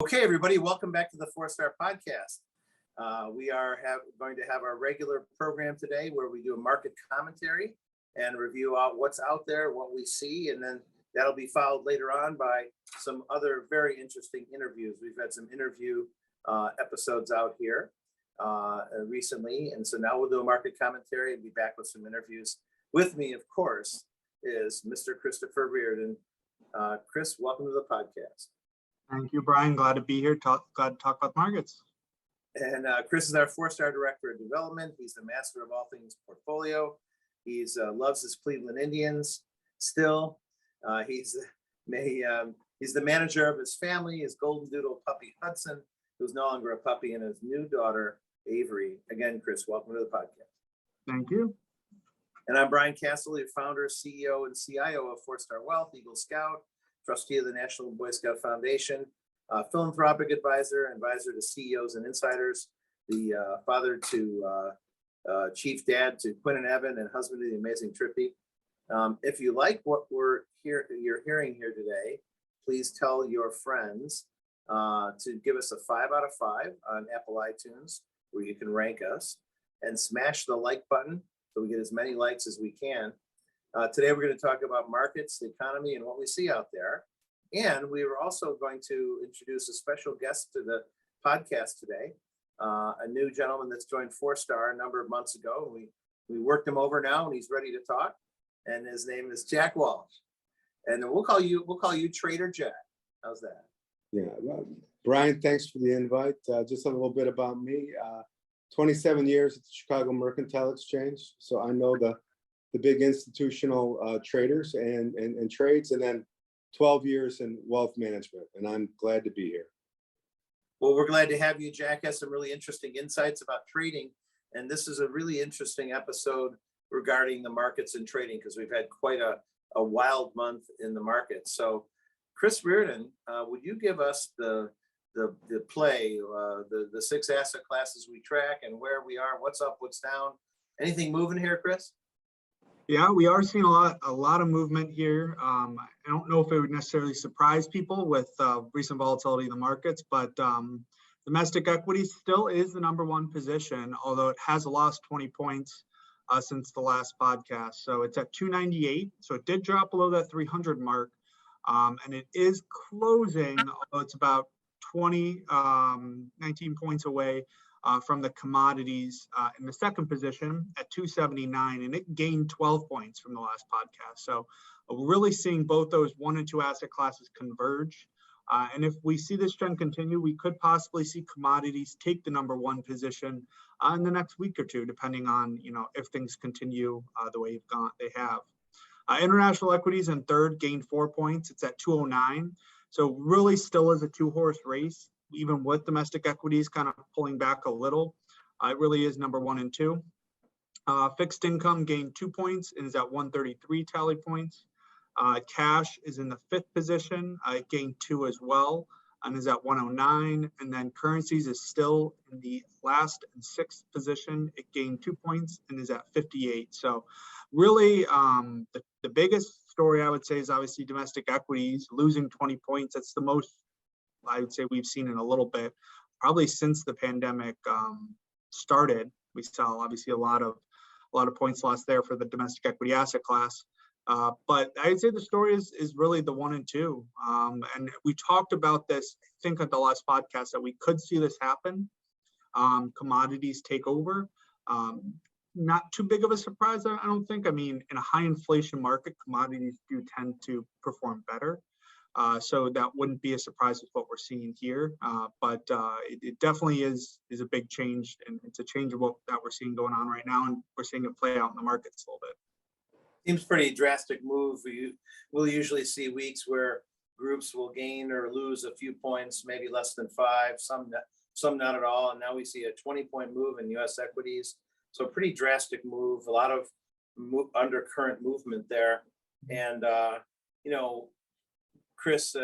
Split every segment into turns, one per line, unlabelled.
Okay, everybody, welcome back to the FourStar podcast. We are going to have our regular program today where we do a market commentary and review out what's out there, what we see, and then that'll be followed later on by some other very interesting interviews. We've had some interview episodes out here recently, and so now we'll do a market commentary and be back with some interviews. With me, of course, is Mr. Christopher Reardon. Chris, welcome to the podcast.
Thank you, Brian. Glad to be here. Glad to talk about markets.
And Chris is our FourStar Director of Development. He's the master of all things portfolio. He's loves his Cleveland Indians still. He's the manager of his family, his golden doodle puppy Hudson, who's no longer a puppy, and his new daughter Avery. Again, Chris, welcome to the podcast.
Thank you.
And I'm Brian Kasal, the founder, CEO, and CIO of FourStar Wealth, Eagle Scout, trustee of the National Boy Scout Foundation, philanthropic advisor to CEOs and insiders, the father to chief dad to Quinn and Evan, and husband to the amazing Trippy. If you like what you're hearing here today, please tell your friends to give us a 5 out of 5 on Apple iTunes, where you can rank us, and smash the like button so we get as many likes as we can. Today, we're going to talk about markets, the economy, and what we see out there. And we are also going to introduce a special guest to the podcast today, a new gentleman that's joined FourStar a number of months ago. We worked him over now, and he's ready to talk. And his name is Jack Walsh. And we'll call you Trader Jack. How's that?
Yeah, well, Brian, thanks for the invite. Just a little bit about me. 27 years at the Chicago Mercantile Exchange, so I know the big institutional traders and trades, and then 12 years in wealth management, and I'm glad to be here.
Well, we're glad to have you. Jack has some really interesting insights about trading, and this is a really interesting episode regarding the markets and trading, because we've had quite a wild month in the market. So Chris Reardon, would you give us the play, the 6 asset classes we track and where we are, what's up, what's down? Anything moving here, Chris?
Yeah, we are seeing a lot of movement here. I don't know if it would necessarily surprise people with recent volatility in the markets, but domestic equity still is the #1 position, although it has lost 20 points since the last podcast. So it's at 298. So it did drop below that 300 mark, and it is closing, although it's about 19 points away from the commodities in the second position at 279, and it gained 12 points from the last podcast. So we're really seeing both those 1 and 2 asset classes converge. And if we see this trend continue, we could possibly see commodities take the #1 position in the next week or two, depending on if things continue the way they have. International equities in third gained 4 points. It's at 209. So really still is a 2-horse race, even with domestic equities kind of pulling back a little. It really is #1 and 2. Fixed income gained 2 points and is at 133 tally points. Cash is in the 5th position. It gained 2 as well and is at 109. And then currencies is still in the last and 6th position. It gained 2 points and is at 58. So really the biggest story I would say is obviously domestic equities losing 20 points. That's the most I would say we've seen in a little bit, probably since the pandemic started. We saw obviously a lot of points lost there for the domestic equity asset class. But I'd say the story is really the 1 and 2. And we talked about this, I think, at the last podcast, that we could see this happen. Commodities take over. Not too big of a surprise, I don't think. I mean, in a high inflation market, commodities do tend to perform better. So that wouldn't be a surprise with what we're seeing here. But it definitely is a big change, and it's a change of that we're seeing going on right now, and we're seeing it play out in the markets a little bit.
Seems pretty drastic move. We'll usually see weeks where groups will gain or lose a few points, maybe less than 5, some not at all. And now we see a 20-point move in U.S. equities. So a pretty drastic move, a lot of undercurrent movement there. And, Chris,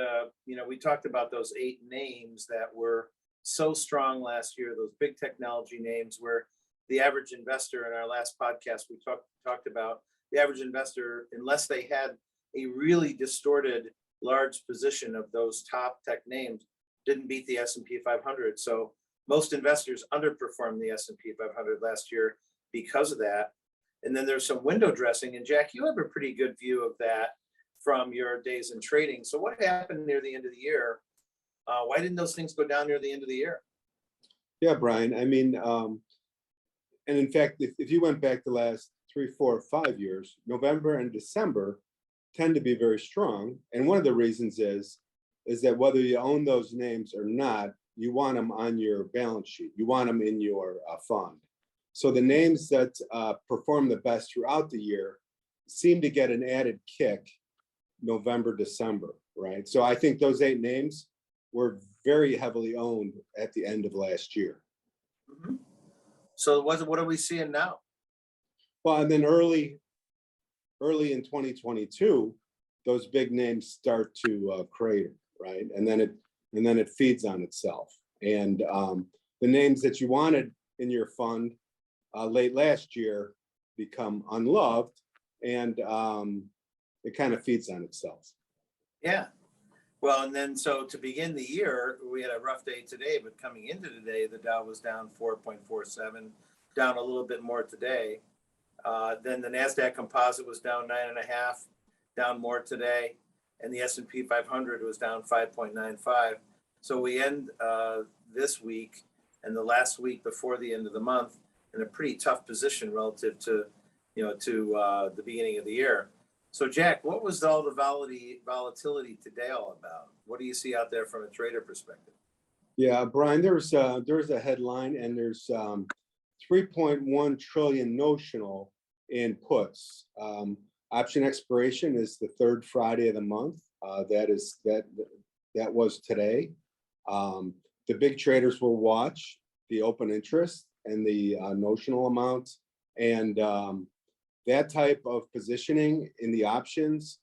we talked about those 8 names that were so strong last year, those big technology names where the average investor, in our last podcast, we talked about the average investor, unless they had a really distorted large position of those top tech names, didn't beat the S&P 500. So most investors underperformed the S&P 500 last year because of that. And then there's some window dressing. And Jack, you have a pretty good view of that from your days in trading. So what happened near the end of the year? Why didn't those things go down near the end of the year?
Yeah, Brian, I mean, and in fact, if you went back the last 3, 4, 5 years, November and December tend to be very strong. And one of the reasons is that whether you own those names or not, you want them on your balance sheet. You want them in your fund. So the names that perform the best throughout the year seem to get an added kick November, December, right? So I think those 8 names were very heavily owned at the end of last year.
Mm-hmm. So what are we seeing now?
Well, and then early in 2022, those big names start to crater, right? And then it feeds on itself. And the names that you wanted in your fund late last year become unloved, and it kind of feeds on itself.
Yeah. Well, and then so to begin the year, we had a rough day today, but coming into today, the Dow was down 4.47, down a little bit more today. Then the NASDAQ composite was down 9.5, down more today. And the S&P 500 was down 5.95. So we end this week and the last week before the end of the month in a pretty tough position relative to, the beginning of the year. So Jack, what was all the volatility today all about? What do you see out there from a trader perspective?
Yeah, Brian, there's a headline, and there's 3.1 trillion notional in puts. Option expiration is the 3rd Friday of the month. That was today. The big traders will watch the open interest and the notional amount, and that type of positioning in the options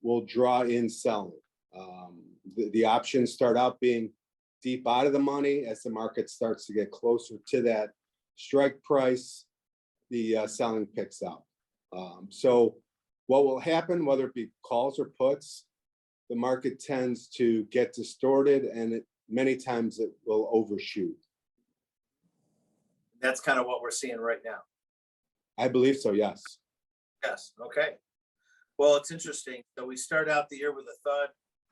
will draw in selling. The options start out being deep out of the money. As the market starts to get closer to that strike price, the selling picks up. So what will happen, whether it be calls or puts, the market tends to get distorted, and many times it will overshoot.
That's kind of what we're seeing right now.
I believe so, yes.
Yes. Okay. Well, it's interesting. So we start out the year with a thud,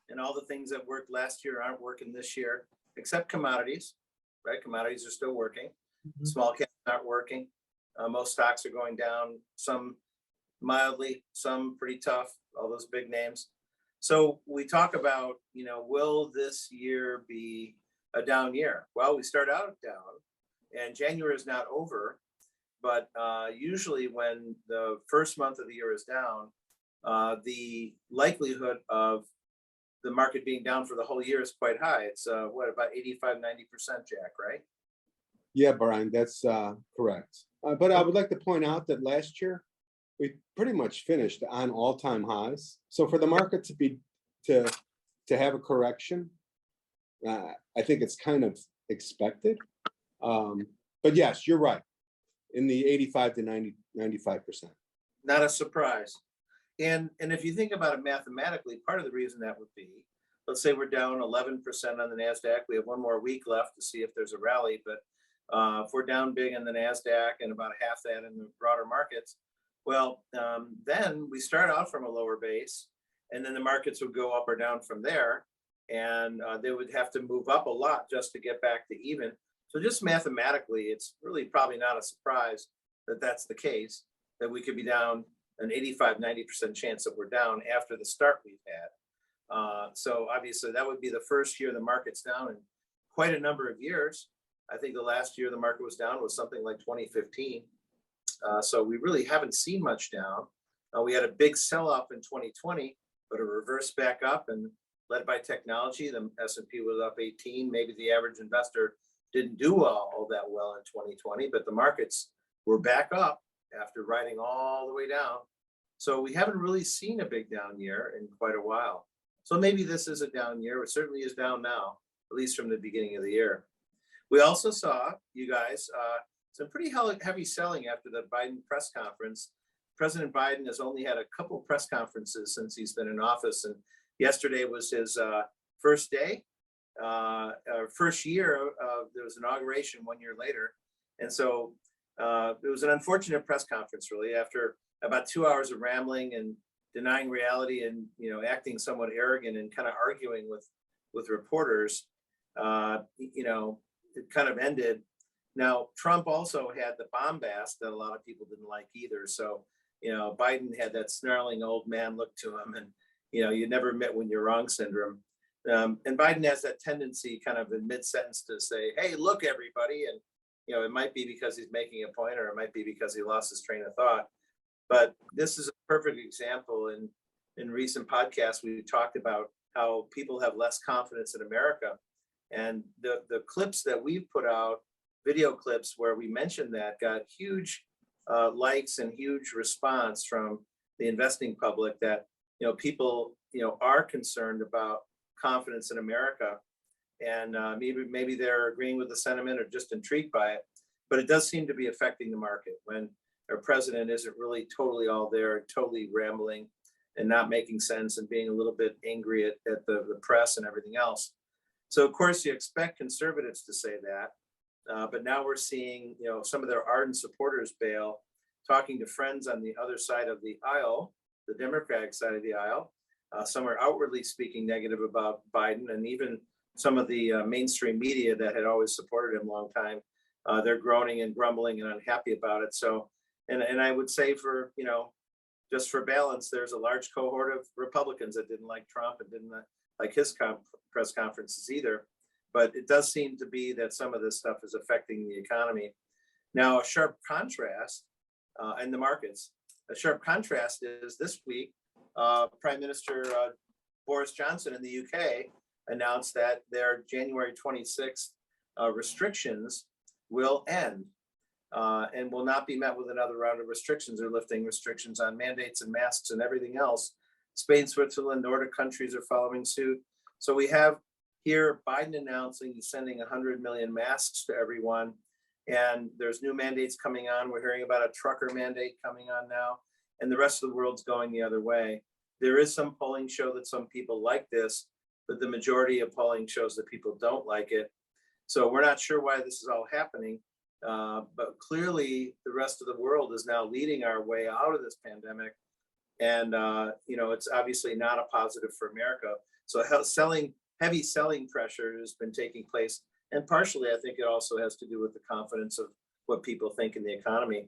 and all the things that worked last year aren't working this year, except commodities, right? Commodities are still working. Mm-hmm. Small caps aren't working. Most stocks are going down, some mildly, some pretty tough, all those big names. So we talk about, will this year be a down year? Well, we start out down, and January is not over. But usually when the first month of the year is down, the likelihood of the market being down for the whole year is quite high. It's about 85, 90%, Jack, right?
Yeah, Brian, that's correct. But I would like to point out that last year, we pretty much finished on all-time highs. So for the market to have a correction, I think it's kind of expected. But yes, you're right. In the 85 to 95%.
Not a surprise. And if you think about it mathematically, part of the reason that would be, let's say we're down 11% on the NASDAQ. We have one more week left to see if there's a rally. But if we're down big in the NASDAQ and about half that in the broader markets, well, then we start out from a lower base, and then the markets would go up or down from there. And they would have to move up a lot just to get back to even. So just mathematically, it's really probably not a surprise that that's the case, that we could be down an 85, 90% chance that we're down after the start we've had. So obviously that would be the first year the market's down in quite a number of years. I think the last year the market was down was something like 2015. So we really haven't seen much down. We had a big sell-off in 2020, but a reverse back up, and led by technology, the S&P was up 18. Maybe the average investor didn't do all that well in 2020, but the markets were back up after riding all the way down. So we haven't really seen a big down year in quite a while. So maybe this is a down year. It certainly is down now, at least from the beginning of the year. We also saw, you guys, some pretty heavy selling after the Biden press conference. President Biden has only had a couple press conferences since he's been in office, and yesterday was his first day first year, there was inauguration 1 year later. And so it was an unfortunate press conference, really, after about 2 hours of rambling and denying reality and, acting somewhat arrogant and kind of arguing with reporters. It kind of ended. Now, Trump also had the bombast that a lot of people didn't like either. So, Biden had that snarling old man look to him, and, you never admit when you're wrong syndrome. And Biden has that tendency kind of in mid-sentence to say, hey, look, everybody. And, it might be because he's making a point, or it might be because he lost his train of thought. But this is a perfect example. In recent podcasts, we talked about how people have less confidence in America. And the clips that we've put out, video clips where we mentioned that, got huge likes and huge response from the investing public that, people, are concerned about confidence in America. And maybe they're agreeing with the sentiment or just intrigued by it. But it does seem to be affecting the market when our president isn't really totally all there, totally rambling and not making sense and being a little bit angry at the press and everything else. So, of course, you expect conservatives to say that. But now we're seeing, some of their ardent supporters bail, talking to friends on the other side of the aisle, the Democratic side of the aisle. Some are outwardly speaking negative about Biden, and even some of the mainstream media that had always supported him a long time, they're groaning and grumbling and unhappy about it. So, and I would say for, just for balance, there's a large cohort of Republicans that didn't like Trump and didn't like his press conferences either. But it does seem to be that some of this stuff is affecting the economy. Now, a sharp contrast in the markets, a sharp contrast is this week, Prime Minister Boris Johnson in the UK announced that their January 26th restrictions will end and will not be met with another round of restrictions. They're lifting restrictions on mandates and masks and everything else. Spain, Switzerland, Nordic countries are following suit. So we have here Biden announcing he's sending 100 million masks to everyone. And there's new mandates coming on. We're hearing about a trucker mandate coming on now. And the rest of the world's going the other way. There is some polling show that some people like this, but the majority of polling shows that people don't like it. So we're not sure why this is all happening. But clearly the rest of the world is now leading our way out of this pandemic. And, it's obviously not a positive for America. So heavy selling pressure has been taking place. And partially, I think it also has to do with the confidence of what people think in the economy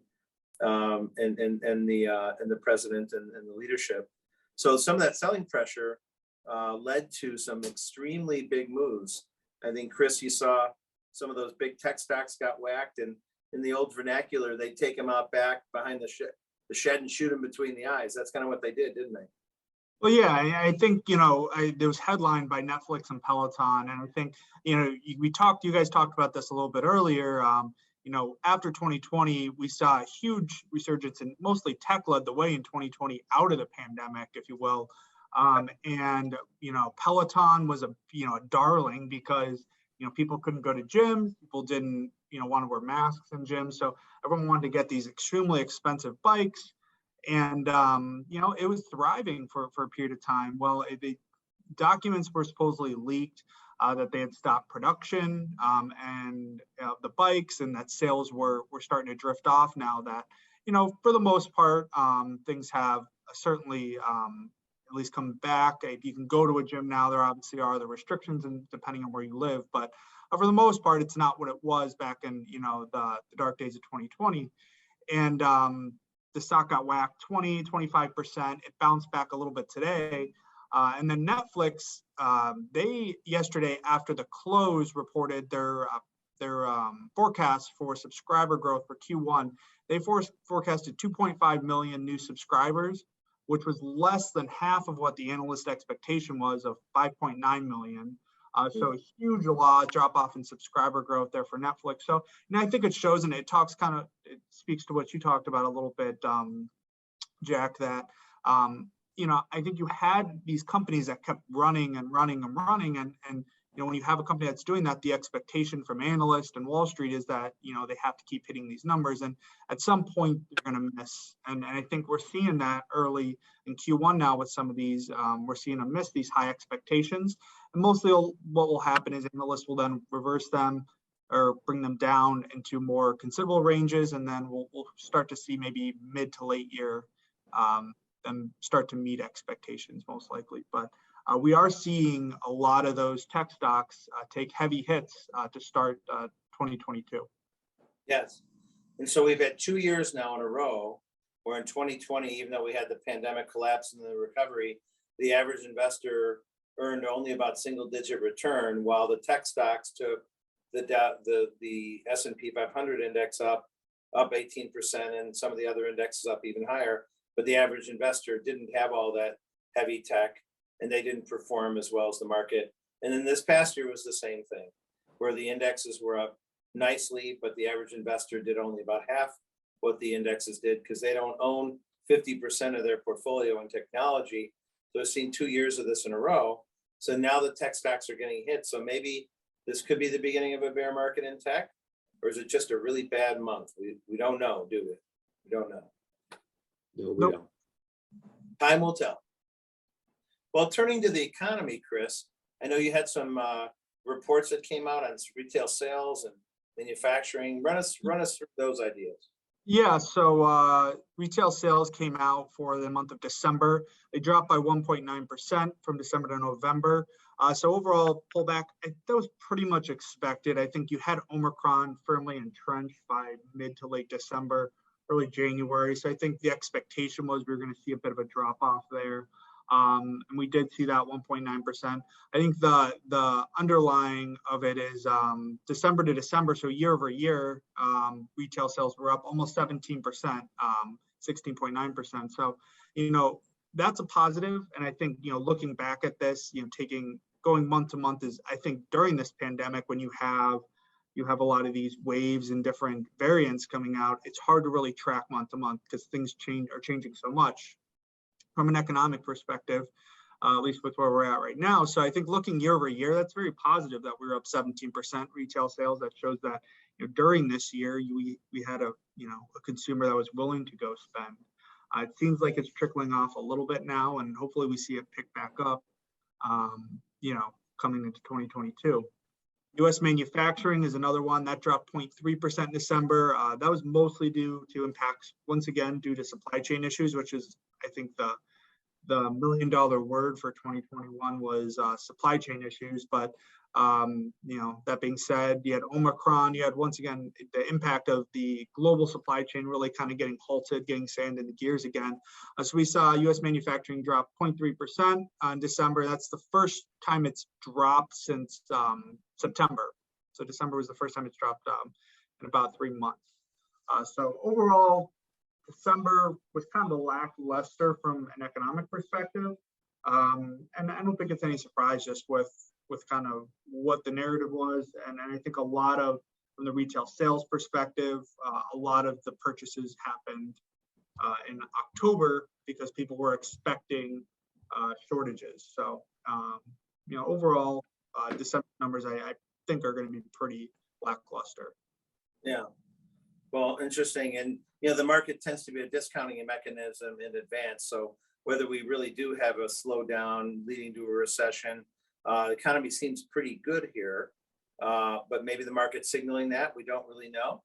and the president and the leadership. So some of that selling pressure led to some extremely big moves. I think, Chris, you saw some of those big tech stocks got whacked, and in the old vernacular, they take them out back behind the shed and shoot them between the eyes. That's kind of what they did, didn't they?
Well, yeah, I think, there was headlined by Netflix and Peloton. And I think, you guys talked about this a little bit earlier. After 2020, we saw a huge resurgence, and mostly tech led the way in 2020 out of the pandemic, if you will. And Peloton was a darling because, people couldn't go to gyms. People didn't, want to wear masks in gyms. So everyone wanted to get these extremely expensive bikes. And, it was thriving for a period of time. Well, the documents were supposedly leaked that they had stopped production and the bikes, and that sales were starting to drift off now that, for the most part, things have certainly at least come back. If you can go to a gym now, there obviously are the restrictions, and depending on where you live. But for the most part, it's not what it was back in, the dark days of 2020. And the stock got whacked 25%. It bounced back a little bit today. And then Netflix, they yesterday after the close reported their forecast for subscriber growth for Q1. They forecasted 2.5 million new subscribers, which was less than half of what the analyst expectation was of 5.9 million. So a huge drop off in subscriber growth there for Netflix. So, I think it shows, and it speaks to what you talked about a little bit, Jack, that, I think you had these companies that kept running and running and running. And when you have a company that's doing that, the expectation from analysts and Wall Street is that, they have to keep hitting these numbers. And at some point, they're going to miss. And I think we're seeing that early in Q1 now with some of these. We're seeing them miss these high expectations. And mostly what will happen is analysts will then reverse them or bring them down into more considerable ranges. And then we'll start to see maybe mid to late year them start to meet expectations most likely. But we are seeing a lot of those tech stocks take heavy hits to start 2022.
Yes. And so we've had 2 years now in a row where in 2020, even though we had the pandemic collapse and the recovery, the average investor earned only about single-digit return, while the tech stocks took the S&P 500 index up 18%, and some of the other indexes up even higher. But the average investor didn't have all that heavy tech, and they didn't perform as well as the market. And then this past year was the same thing, where the indexes were up nicely, but the average investor did only about half what the indexes did because they don't own 50% of their portfolio in technology. So we've seen 2 years of this in a row. So now the tech stocks are getting hit. So maybe this could be the beginning of a bear market in tech, or is it just a really bad month? We don't know, do we? We don't know.
No, we
Nope.
don't.
Time will tell. Well, turning to the economy, Chris, I know you had some reports that came out on retail sales and manufacturing. Run us through those ideas.
Yeah, so retail sales came out for the month of December. They dropped by 1.9% from December to November. So overall pullback, that was pretty much expected. I think you had Omicron firmly entrenched by mid to late December, early January. So I think the expectation was we were going to see a bit of a drop off there. And we did see that 1.9%. I think the underlying of it is December to December, so year over year, retail sales were up almost 17%, 16.9%. So, that's a positive. And I think, looking back at this, going month to month is, I think during this pandemic, when you have a lot of these waves and different variants coming out, it's hard to really track month to month because things are changing so much from an economic perspective, at least with where we're at right now. So I think looking year over year, that's very positive that we're up 17% retail sales. That shows that during this year, we had a consumer that was willing to go spend. It seems like it's trickling off a little bit now, and hopefully we see it pick back up, coming into 2022. U.S. manufacturing is another one that dropped 0.3% in December. That was mostly due to impacts, once again, due to supply chain issues, which is, I think, the $1 million word for 2021 was supply chain issues. But that being said, you had Omicron. You had, once again, the impact of the global supply chain really kind of getting halted, getting sand in the gears again. So we saw U.S. manufacturing drop 0.3% in December. That's the first time it's dropped since September. So December was the first time it's dropped in about 3 months. So overall, December was kind of lackluster from an economic perspective. And I don't think it's any surprise just with kind of what the narrative was. And I think a lot of, from the retail sales perspective, a lot of the purchases happened in October because people were expecting shortages. So, overall, December numbers, I think are going to be pretty lackluster.
Yeah. Well, interesting. And, the market tends to be a discounting mechanism in advance. So whether we really do have a slowdown leading to a recession, the economy seems pretty good here, but maybe the market's signaling that. We don't really know.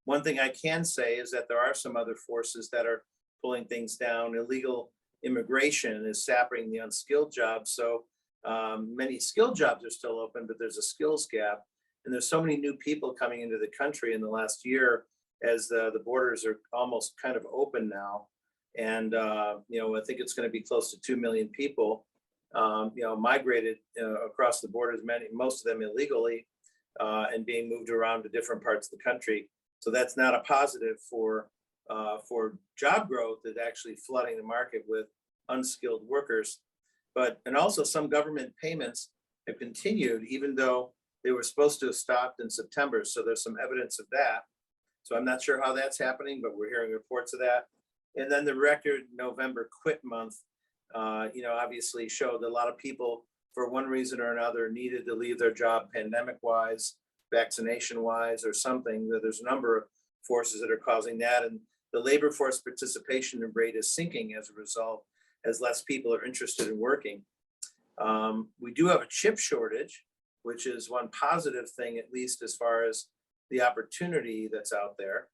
One thing I can say is that there are some other forces that are pulling things down. Illegal immigration is sapping the unskilled jobs. So many skilled jobs are still open, but there's a skills gap. And there's so many new people coming into the country in the last year as the borders are almost kind of open now. And, I think it's going to be close to 2 million people, migrated across the borders, most of them illegally, and being moved around to different parts of the country. So that's not a positive for job growth. It's actually flooding the market with unskilled workers. And also some government payments have continued, even though they were supposed to have stopped in September. So there's some evidence of that. So I'm not sure how that's happening, but we're hearing reports of that. And then the record November quit month, obviously showed a lot of people for one reason or another, needed to leave their job pandemic-wise, vaccination-wise, or something. There's a number of forces that are causing that. And the labor force participation rate is sinking as a result, as less people are interested in working. We do have a chip shortage, which is one positive thing, at least as far as the opportunity that's out there.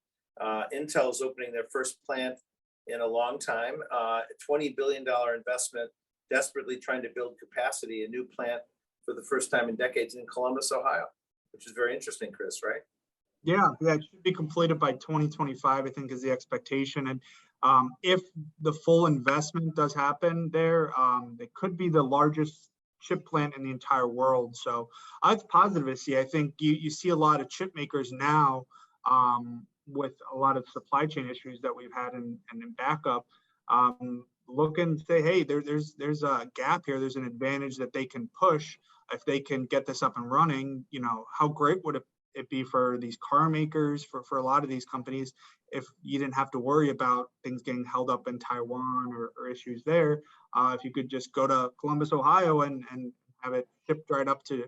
Intel is opening their first plant in a long time, a $20 billion investment, desperately trying to build capacity, a new plant for the first time in decades in Columbus, Ohio, which is very interesting, Chris, right?
Yeah, it should be completed by 2025, I think is the expectation. And if the full investment does happen there, it could be the largest chip plant in the entire world. So it's positive to see. I think you see a lot of chip makers now with a lot of supply chain issues that we've had and in backup, look and say, hey, there's a gap here. There's an advantage that they can push if they can get this up and running. You know, how great would it be for these car makers, for a lot of these companies, if you didn't have to worry about things getting held up in Taiwan or issues there. If you could just go to Columbus, Ohio and have it shipped right up to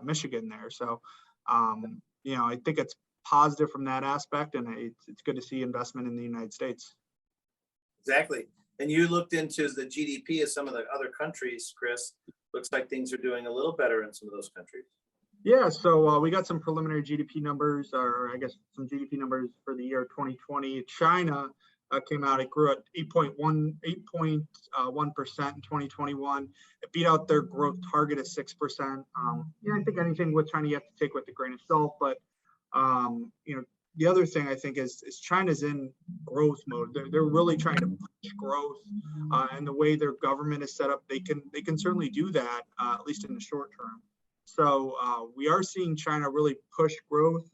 Michigan there. So, you know, I think it's positive from that aspect, and it's good to see investment in the United States.
Exactly. And you looked into the GDP of some of the other countries, Chris. Looks like things are doing a little better in some of those countries.
Yeah, so we got some preliminary GDP numbers, or I guess some GDP numbers for the year 2020. China came out, it grew at 8.1% in 2021. It beat out their growth target of 6%. Yeah, I think anything with China you have to take with a grain of salt, but you know, the other thing I think is China's in growth mode. They're really trying to push growth, and the way their government is set up, they can certainly do that, at least in the short term. So we are seeing China really push growth,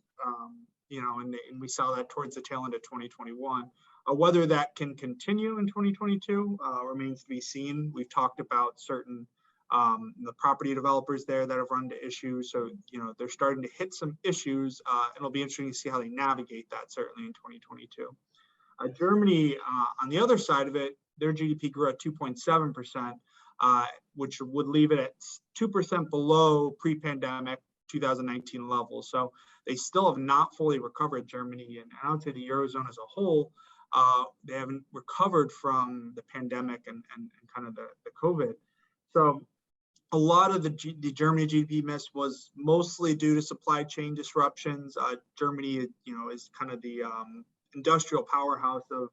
you know, and we saw that towards the tail end of 2021. Whether that can continue in 2022 remains to be seen. We've talked about certain the property developers there that have run into issues. So, you know, they're starting to hit some issues. It'll be interesting to see how they navigate that, certainly in 2022. Germany, on the other side of it, their GDP grew at 2.7%, which would leave it at 2% below pre-pandemic 2019 levels. So they still have not fully recovered, Germany, and I would say the Eurozone as a whole. They haven't recovered from the pandemic and kind of the COVID. So a lot of the Germany GDP miss was mostly due to supply chain disruptions. Germany, you know, is kind of the industrial powerhouse of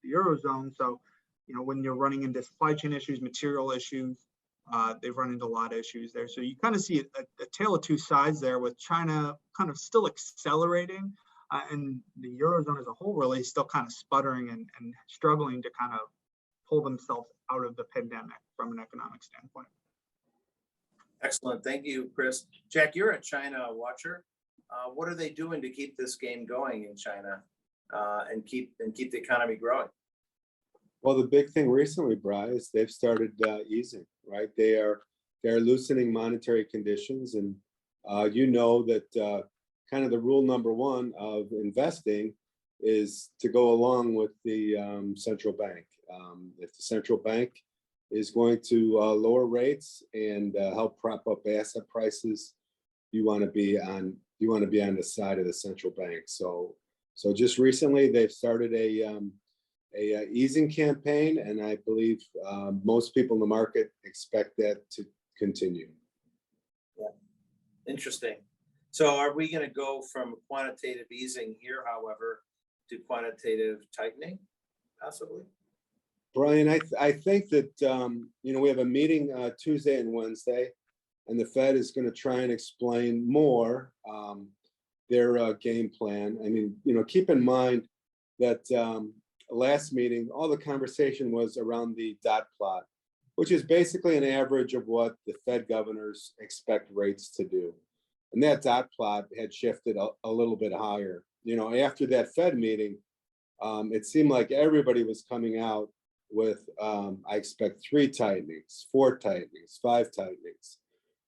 the Eurozone. So, you know, when you're running into supply chain issues, material issues, they've run into a lot of issues there. So you kind of see a tale of two sides there, with China kind of still accelerating and the Eurozone as a whole really still kind of sputtering and struggling to kind of pull themselves out of the pandemic from an economic standpoint.
Excellent. Thank you, Chris. Jack, you're a China watcher. What are they doing to keep this game going in China and keep the economy growing?
Well, the big thing recently, Brian, is they've started easing, right? They're loosening monetary conditions, and you know that kind of the rule number one of investing is to go along with the central bank. If the central bank is going to lower rates and help prop up asset prices, you want to be on the side of the central bank. So just recently they've started a easing campaign, and I believe most people in the market expect that to continue.
Yeah, interesting. So are we going to go from quantitative easing here, however, to quantitative tightening, possibly?
Brian, I think that, you know, we have a meeting Tuesday and Wednesday, and the Fed is going to try and explain more their game plan. I mean, you know, keep in mind that last meeting, all the conversation was around the dot plot, which is basically an average of what the Fed governors expect rates to do. And that dot plot had shifted a little bit higher. You know, after that Fed meeting, it seemed like everybody was coming out with, I expect 3 tightenings, 4 tightenings, 5 tightenings.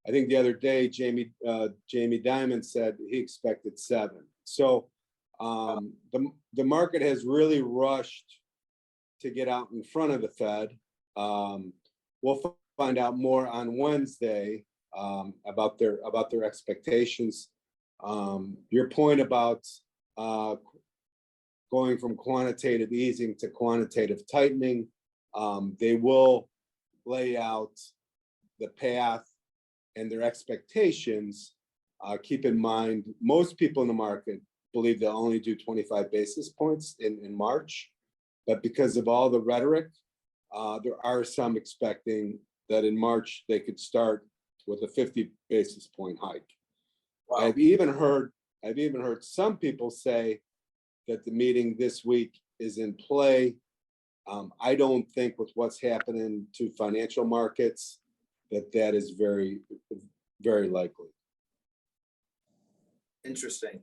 I think the other day, Jamie Dimon said he expected 7. So the market has really rushed to get out in front of the Fed. We'll find out more on Wednesday about their expectations. Your point about going from quantitative easing to quantitative tightening, they will lay out the path and their expectations. Keep in mind, most people in the market believe they'll only do 25 basis points in March, but because of all the rhetoric, there are some expecting that in March they could start with a 50 basis point hike.
Wow.
I've even heard some people say that the meeting this week is in play. I don't think with what's happening to financial markets that is very, very likely.
Interesting.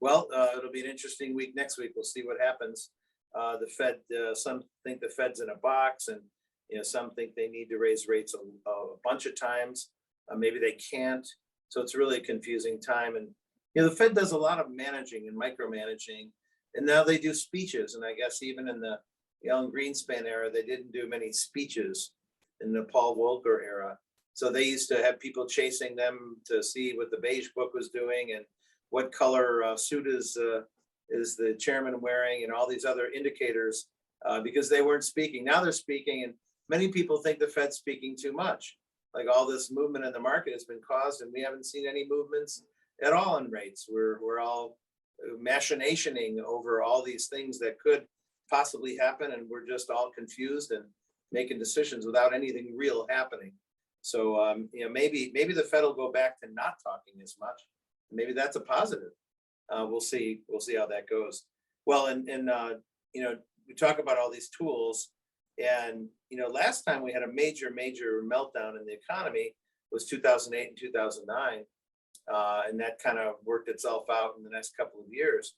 Well, it'll be an interesting week next week. We'll see what happens. The Fed, some think the Fed's in a box, and some think they need to raise rates a bunch of times. Maybe they can't. So it's really a confusing time. And the Fed does a lot of managing and micromanaging, and now they do speeches. And I guess even in the Alan Greenspan era, they didn't do many speeches in the Paul Volcker era. So they used to have people chasing them to see what the beige book was doing and what color suit is the chairman wearing, and all these other indicators, because they weren't speaking. Now they're speaking, and many people think the Fed's speaking too much. Like, all this movement in the market has been caused, and we haven't seen any movements at all in rates. We're all machinationing over all these things that could possibly happen, and we're just all confused and making decisions without anything real happening. So maybe the Fed will go back to not talking as much. Maybe that's a positive. We'll see how that goes. Well, and we talk about all these tools, and last time we had a major meltdown in the economy was 2008 and 2009, and that kind of worked itself out in the next couple of years.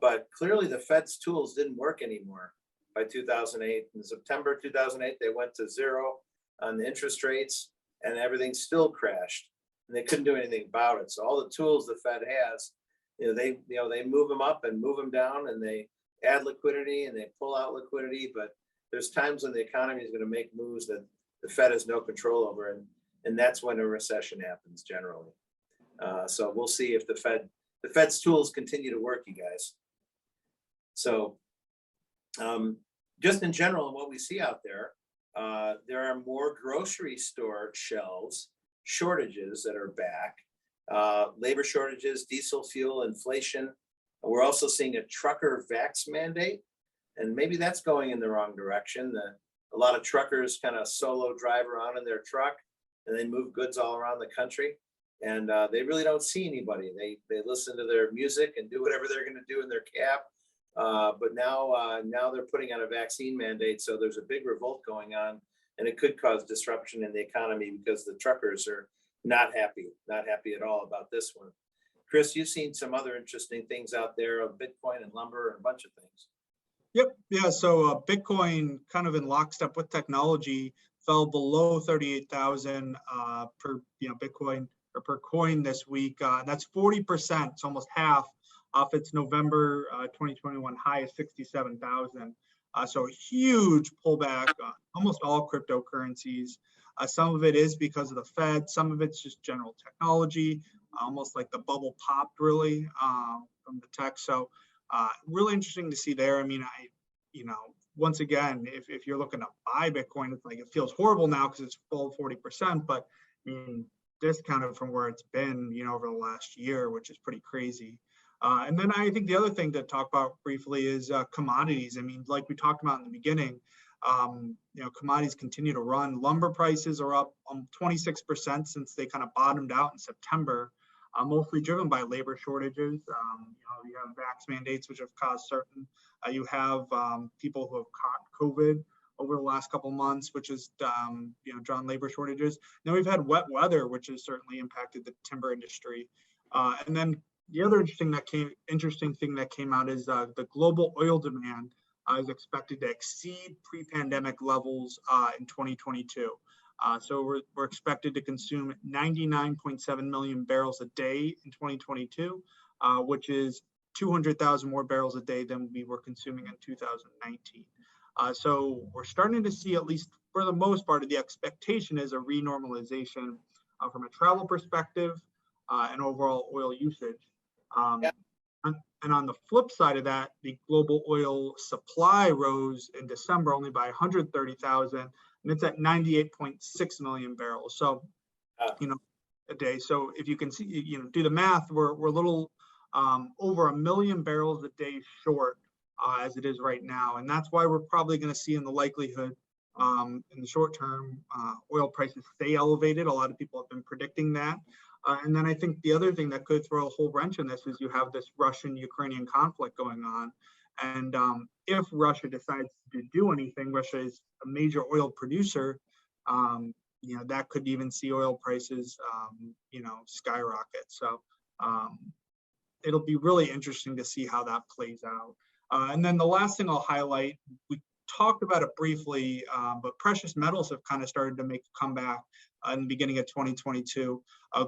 But clearly the Fed's tools didn't work anymore by 2008. In September 2008, they went to zero on the interest rates, and everything still crashed, and they couldn't do anything about it. So all the tools the Fed has, they move them up and move them down, and they add liquidity and they pull out liquidity. But there's times when the economy is going to make moves that the Fed has no control over, and that's when a recession happens generally. So we'll see if the Fed's tools continue to work, you guys. So just in general, and what we see out there are more grocery store shelves shortages that are back. Labor shortages, diesel fuel, inflation. We're also seeing a trucker vax mandate, and maybe that's going in the wrong direction. A lot of truckers kind of solo drive around in their truck, and they move goods all around the country, and they really don't see anybody. They listen to their music and do whatever they're going to do in their cab. But now they're putting out a vaccine mandate, so there's a big revolt going on, and it could cause disruption in the economy because the truckers are not happy at all about this one. Chris, you've seen some other interesting things out there of Bitcoin and lumber and a bunch of things.
Yep. Yeah. So Bitcoin, kind of in lockstep with technology, fell below 38,000 per Bitcoin or per coin this week. That's 40%. It's almost half off its November 2021 high of 67,000. So a huge pullback on almost all cryptocurrencies. Some of it is because of the Fed. Some of it's just general technology, almost like the bubble popped really from the tech. So really interesting to see there. I mean, once again, if you're looking to buy Bitcoin, it's like it feels horrible now because it's full 40%, but I mean, discounted from where it's been, over the last year, which is pretty crazy. And then I think the other thing to talk about briefly is commodities. I mean, like we talked about in the beginning, commodities continue to run. Lumber prices are up 26% since they kind of bottomed out in September, mostly driven by labor shortages. You have vax mandates, which have caused certain, you have people who have caught COVID over the last couple of months, which has drawn labor shortages. Then we've had wet weather, which has certainly impacted the timber industry. And then the other interesting thing that came out is the global oil demand is expected to exceed pre-pandemic levels in 2022. So we're expected to consume 99.7 million barrels a day in 2022, which is 200,000 more barrels a day than we were consuming in 2019. So we're starting to see, at least for the most part, the expectation is a renormalization from a travel perspective and overall oil usage.
Yeah.
And on the flip side of that, the global oil supply rose in December only by 130,000, and it's at 98.6 million barrels. So, a day. So if you can see, do the math, we're a little over 1 million barrels a day short as it is right now. And that's why we're probably going to see, in the likelihood, in the short term, oil prices stay elevated. A lot of people have been predicting that. And then I think the other thing that could throw a whole wrench in this is you have this Russian-Ukrainian conflict going on. And if Russia decides to do anything, Russia is a major oil producer, that could even see oil prices, skyrocket. So it'll be really interesting to see how that plays out. And then the last thing I'll highlight, we talked about it briefly, but precious metals have kind of started to make a comeback in the beginning of 2022.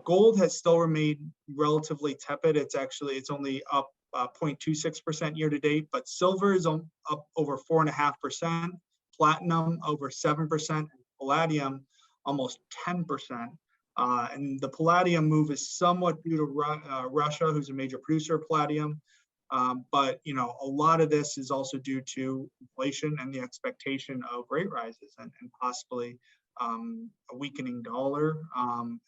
Gold has still remained relatively tepid. It's only up 0.26% year to date, but silver is up over 4.5%, platinum over 7%, and palladium almost 10%. And the palladium move is somewhat due to Russia, who's a major producer of palladium. But a lot of this is also due to inflation and the expectation of rate rises and possibly a weakening dollar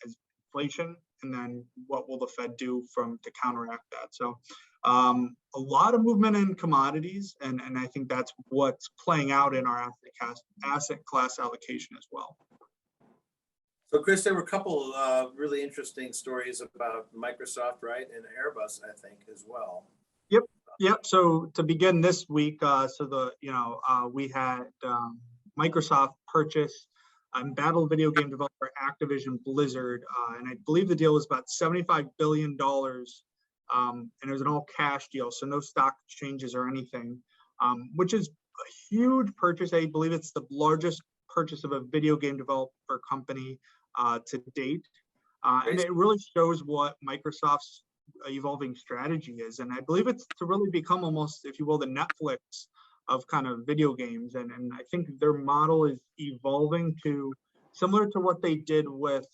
as inflation. And then what will the Fed do to counteract that? So a lot of movement in commodities, and I think that's what's playing out in our asset class allocation as well.
So Chris, there were a couple really interesting stories about Microsoft, right, and Airbus, I think, as well.
Yep. So to begin this week, we had Microsoft purchase embattled video game developer Activision Blizzard, and I believe the deal was about $75 billion, and it was an all-cash deal, so no stock exchanges or anything, which is a huge purchase. I believe it's the largest purchase of a video game developer company to date, and it really shows what Microsoft's evolving strategy is. And I believe it's to really become almost, if you will, the Netflix of kind of video games. And I think their model is evolving to similar to what they did with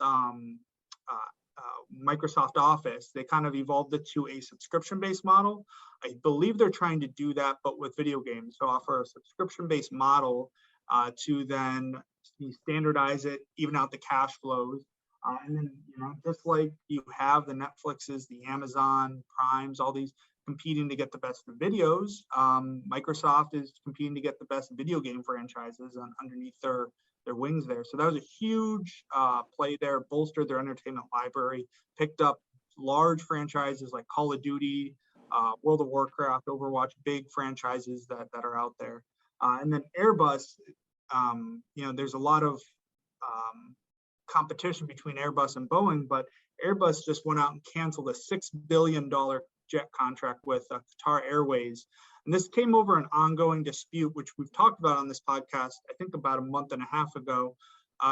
Microsoft Office. They kind of evolved it to a subscription-based model. I believe they're trying to do that, but with video games. So offer a subscription-based model to then standardize it, even out the cash flows. And then, just like you have the Netflixes, the Amazon Primes, all these competing to get the best of videos, Microsoft is competing to get the best video game franchises underneath their wings there. So that was a huge play there, bolstered their entertainment library, picked up large franchises like Call of Duty, World of Warcraft, Overwatch, big franchises that are out there. And then Airbus, there's a lot of competition between Airbus and Boeing, but Airbus just went out and canceled a $6 billion jet contract with Qatar Airways. And this came over an ongoing dispute, which we've talked about on this podcast, I think about a month and a half ago.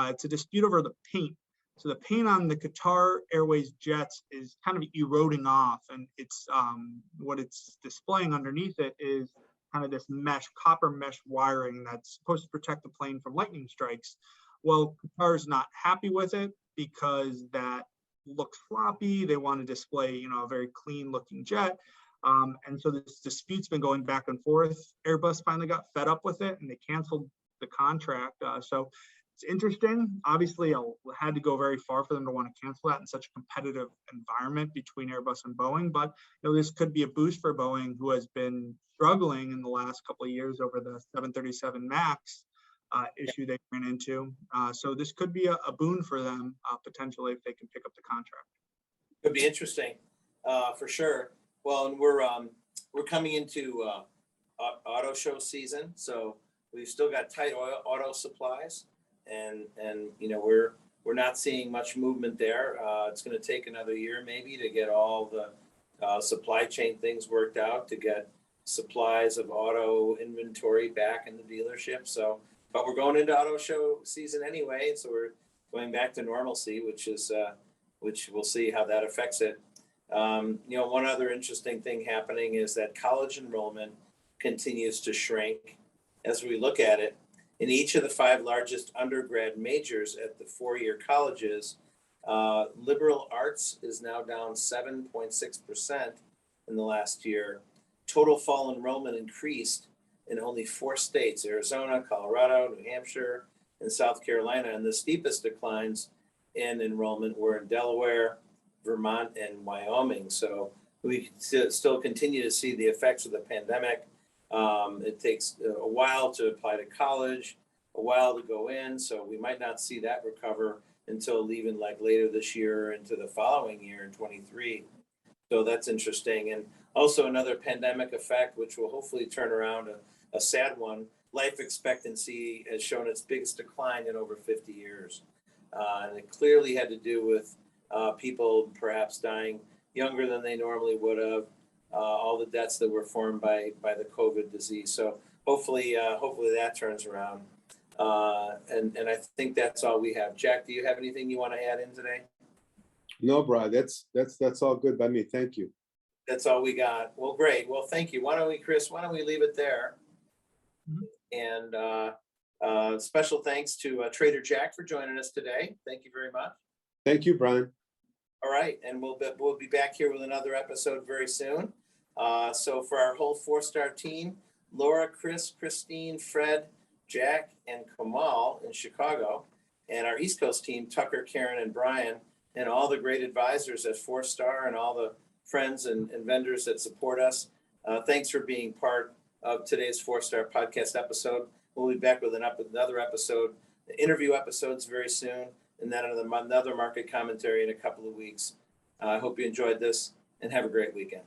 It's a dispute over the paint. So the paint on the Qatar Airways jets is kind of eroding off, and it's what it's displaying underneath it is kind of this copper mesh wiring that's supposed to protect the plane from lightning strikes. Well, Qatar's not happy with it because that looks sloppy. They want to display, a very clean looking jet. And so this dispute's been going back and forth. Airbus finally got fed up with it and they canceled the contract. So it's interesting. Obviously, it had to go very far for them to want to cancel that in such a competitive environment between Airbus and Boeing. But this could be a boost for Boeing, who has been struggling in the last couple of years over the 737 MAX issue they ran into. So this could be a boon for them potentially if they can pick up the contract.
Could be interesting, for sure. Well, and we're coming into auto show season, so we've still got tight auto supplies, and we're not seeing much movement there. It's going to take another year maybe to get all the supply chain things worked out, to get supplies of auto inventory back in the dealership. So, but we're going into auto show season anyway, so we're going back to normalcy, which we'll see how that affects it. One other interesting thing happening is that college enrollment continues to shrink. as we look at it. In each of the 5 largest undergrad majors at the 4-year colleges, liberal arts is now down 7.6% in the last year. Total fall enrollment increased in only 4 states, Arizona, Colorado, New Hampshire, and South Carolina. And the steepest declines in enrollment were in Delaware, Vermont, and Wyoming. So we still continue to see the effects of the pandemic. It takes a while to apply to college, a while to go in. So we might not see that recover until even like later this year into the following year in 23. So that's interesting. And also another pandemic effect, which will hopefully turn around a sad one. Life expectancy has shown its biggest decline in over 50 years. And it clearly had to do with people perhaps dying younger than they normally would have, all the deaths that were formed by the COVID disease. So hopefully that turns around. And I think that's all we have. Jack, do you have anything you want to add in today?
No, Brian, that's all good by me. Thank you.
That's all we got. Well, great. Well, thank you. Chris, why don't we leave it there? And special thanks to Trader Jack for joining us today. Thank you very much.
Thank you, Brian.
All right. And we'll be back here with another episode very soon. So for our whole 4-Star team, Laura, Chris, Christine, Fred, Jack, and Kamal in Chicago, and our East Coast team, Tucker, Karen, and Brian, and all the great advisors at 4-Star and all the friends and vendors that support us. Thanks for being part of today's 4-Star podcast episode. We'll be back with another episode, interview episodes very soon, and then another market commentary in a couple of weeks. I hope you enjoyed this and have a great weekend.